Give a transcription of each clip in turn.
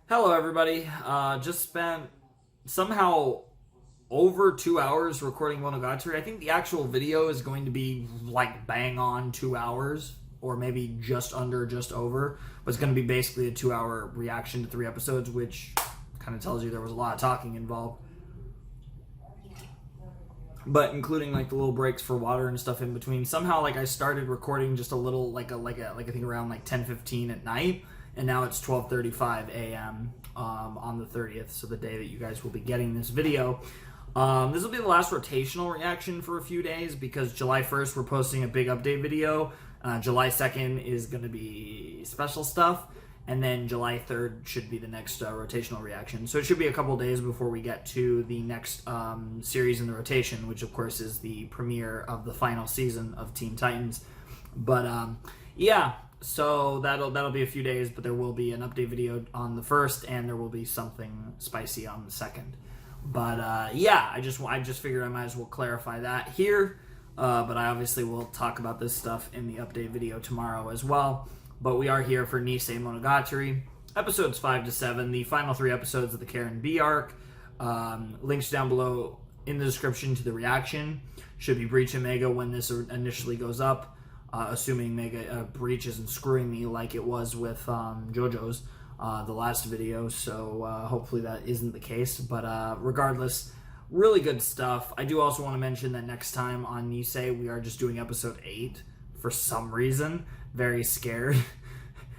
Hello, everybody. Just spent somehow over 2 hours recording Monogatari. I think the actual video is going to be like bang on 2 hours, or maybe just under, just over. But it's going to be basically a 2 hour reaction to 3 episodes, which kind of tells you there was a lot of talking involved. But including like the little breaks for water and stuff in between. Somehow, like I started recording just a little, like I think around like 10:15 at night, and now it's 12:35 a.m. On the 30th, so the day that you guys will be getting this video. This will be the last rotational reaction for a few days because July 1st we're posting a big update video. July 2nd is going to be special stuff. And then July 3rd should be the next rotational reaction. So it should be a couple days before we get to the next series in the rotation, which of course is the premiere of the final season of Teen Titans. But yeah, so that'll be a few days, but there will be an update video on the 1st, and there will be something spicy on the 2nd. But yeah, I just figured I might as well clarify that here. But I obviously will talk about this stuff in the update video tomorrow as well. But we are here for Nisemonogatari, episodes 5 to 7, the final 3 episodes of the Karen B arc. Links down below in the description to the reaction. Should be Breach and Mega when this initially goes up, assuming Mega Breach isn't screwing me like it was with JoJo's, the last video. So hopefully that isn't the case. But regardless, really good stuff. I do also want to mention that next time on Nisei, we are just doing episode 8 for some reason. Very scared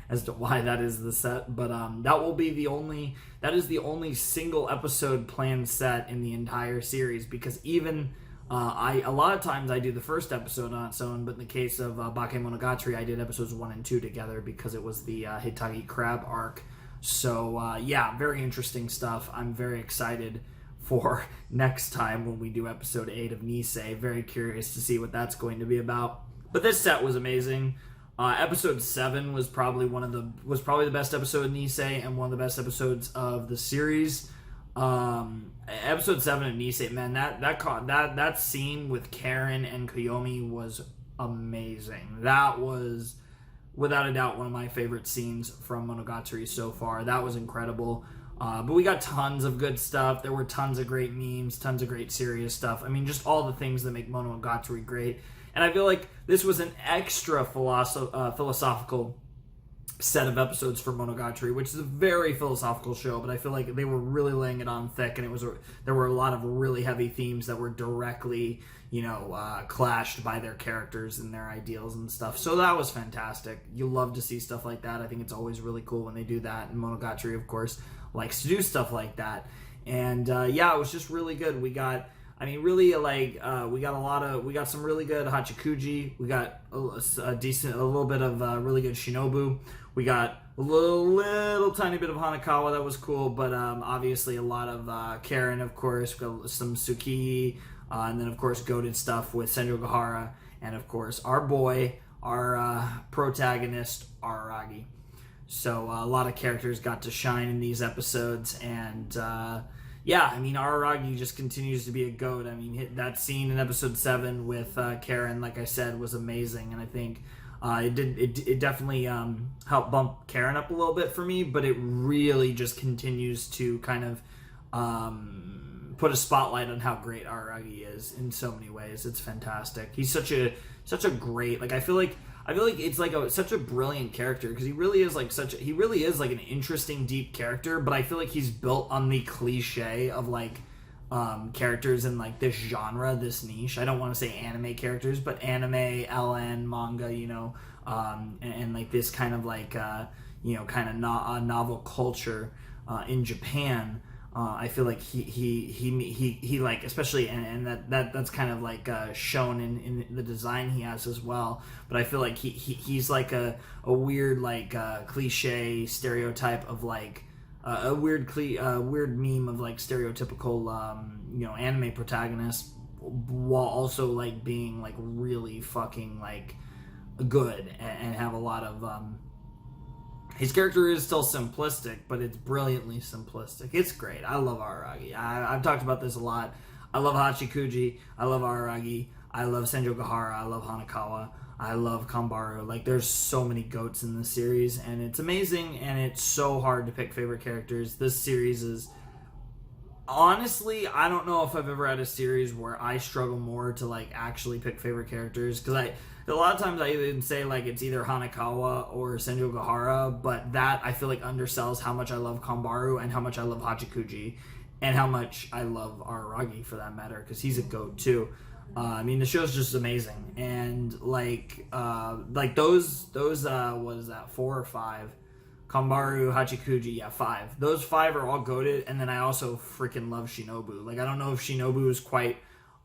as to why that is the set, but that is the only single episode planned set in the entire series, because even a lot of times I do the first episode on its own, but in the case of Bakemonogatari, I did episodes 1 and 2 together because it was the Hitagi Crab arc. So yeah, very interesting stuff. I'm very excited for next time when we do episode 8 of Nisei. Very curious to see what that's going to be about. But this set was amazing. Episode 7 was probably the best episode in Nisei and one of the best episodes of the series. Episode 7 of Nisei, man, that scene with Karen and Koyomi was amazing. That was without a doubt one of my favorite scenes from Monogatari so far. That was incredible. But we got tons of good stuff. There were tons of great memes, tons of great serious stuff. I mean, just all the things that make Monogatari great. And I feel like this was an extra philosophical set of episodes for Monogatari, which is a very philosophical show, but I feel like they were really laying it on thick, and there were a lot of really heavy themes that were directly, clashed by their characters and their ideals and stuff. So that was fantastic. You love to see stuff like that. I think it's always really cool when they do that, and Monogatari, of course, likes to do stuff like that. And yeah, it was just really good. We got some really good Hachikuji. We got a little bit of really good Shinobu. We got a little tiny bit of Hanakawa that was cool, but obviously a lot of Karen, of course. We got some Tsukiyi, and then of course goated stuff with Senjo Gahara, and of course our boy, our protagonist Araragi. So a lot of characters got to shine in these episodes, and yeah, I mean, Araragi just continues to be a goat. I mean, that scene in episode 7 with Karen, like I said, was amazing, and I think it definitely helped bump Karen up a little bit for me, but it really just continues to kind of put a spotlight on how great Araragi is in so many ways. It's fantastic. He's such a great, like, I feel like it's like such a brilliant character, because he really is like an interesting, deep character, but I feel like he's built on the cliche of like characters in like this genre, this niche. I don't want to say anime characters, but anime, LN, manga, and like this kind of like novel culture in Japan. I feel like he like, especially, and that's kind of like shown in the design he has as well. But I feel like he's like a weird like cliche stereotype of like a weird meme of like stereotypical anime protagonist, while also like being like really fucking like good and have a lot of his character is still simplistic, but it's brilliantly simplistic. It's great. I love Araragi. I've talked about this a lot. I love Hachikuji. I love Araragi. I love Senjougahara. I love Hanakawa. I love Kambaru. Like, there's so many goats in this series, and it's amazing, and it's so hard to pick favorite characters. This series is... Honestly, I don't know if I've ever had a series where I struggle more to, like, actually pick favorite characters, because a lot of times I even say, like, it's either Hanakawa or Senjougahara, but that, I feel like, undersells how much I love Kambaru and how much I love Hachikuji, and how much I love Araragi, for that matter, because he's a goat, too. I mean, the show's just amazing, and those what is that, 4 or 5? Kambaru, Hachikuji, yeah, 5. Those 5 are all goated, and then I also freaking love Shinobu. Like, I don't know if Shinobu is quite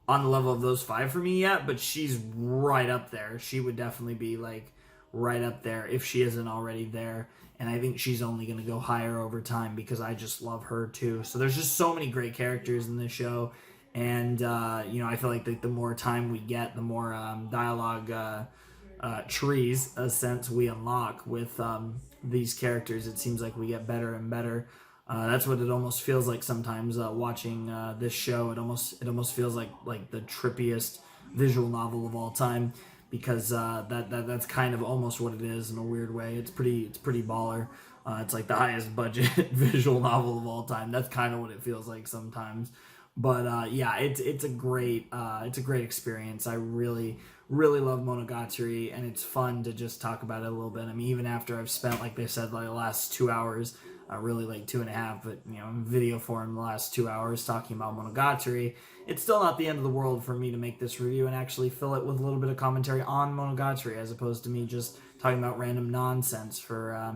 on the level of those 5 for me yet, but she's right up there. She would definitely be, like, right up there if she isn't already there, and I think she's only going to go higher over time because I just love her, too. So there's just so many great characters in this show. And, I feel like the more time we get, the more dialogue trees, a sense, we unlock with these characters. It seems like we get better and better. That's what it almost feels like sometimes watching this show. It almost feels like the trippiest visual novel of all time, because that's kind of almost what it is in a weird way. It's pretty baller. It's like the highest budget visual novel of all time. That's kind of what it feels like sometimes. But yeah, it's a great experience. I really love Monogatari, and it's fun to just talk about it a little bit. I mean, even after I've spent, like they said, like the last 2 hours, really like 2.5, but in video form, the last 2 hours talking about Monogatari, it's still not the end of the world for me to make this review and actually fill it with a little bit of commentary on Monogatari, as opposed to me just talking about random nonsense for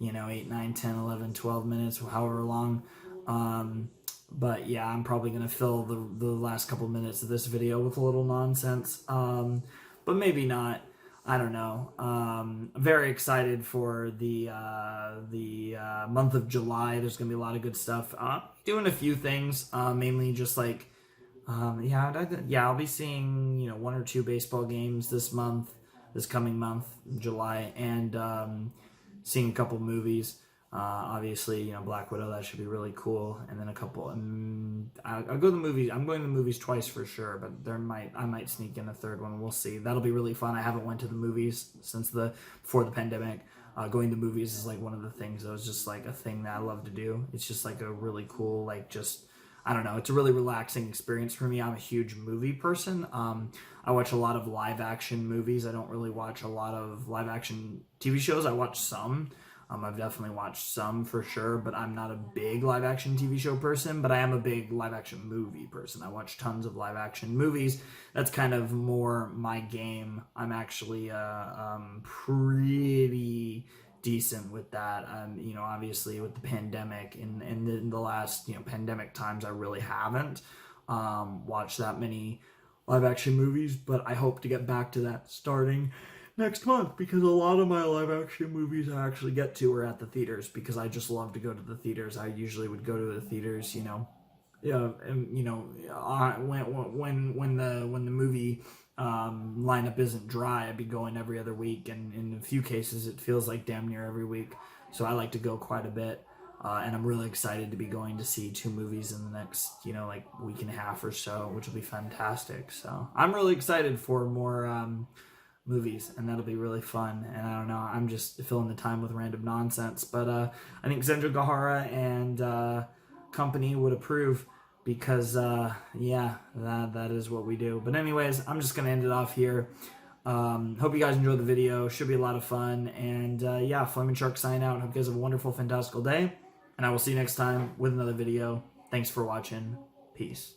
8, 9, 10, 11, 12 minutes, however long. But yeah, I'm probably going to fill the last couple minutes of this video with a little nonsense. But maybe not. I don't know. I'm very excited for the month of July. There's going to be a lot of good stuff. Doing a few things, mainly just like, I'll be seeing, 1 or 2 baseball games this coming month, July, and seeing a couple movies. Obviously, Black Widow, that should be really cool, and then a couple. I'll go to the movies. I'm going to the movies twice for sure, but I might sneak in a third one. We'll see. That'll be really fun. I haven't went to the movies since before the pandemic. Going to movies is like one of the things that was just like a thing that I love to do. It's just like a really cool, like, just, I don't know. It's a really relaxing experience for me. I'm a huge movie person. I watch a lot of live action movies. I don't really watch a lot of live action TV shows. I watch some. I've definitely watched some for sure, but I'm not a big live action TV show person, but I am a big live action movie person. I watch tons of live action movies. That's kind of more my game. I'm actually pretty decent with that. Obviously with the pandemic and in the last, pandemic times, I really haven't watched that many live action movies, but I hope to get back to that starting next month, because a lot of my live action movies I actually get to are at the theaters, because I just love to go to the theaters. I usually would go to the theaters, when the movie lineup isn't dry, I'd be going every other week, and in a few cases it feels like damn near every week. So I like to go quite a bit, and I'm really excited to be going to see 2 movies in the next week and a half or so, which will be fantastic. So I'm really excited for more movies, and that'll be really fun. And I don't know, I'm just filling the time with random nonsense, but I think Senjougahara and company would approve, because that is what we do. But anyways, I'm just gonna end it off here. Hope you guys enjoyed the video. Should be a lot of fun. And Flaming Shark sign out. Hope you guys have a wonderful, fantastical day, and I will see you next time with another video. Thanks for watching. Peace.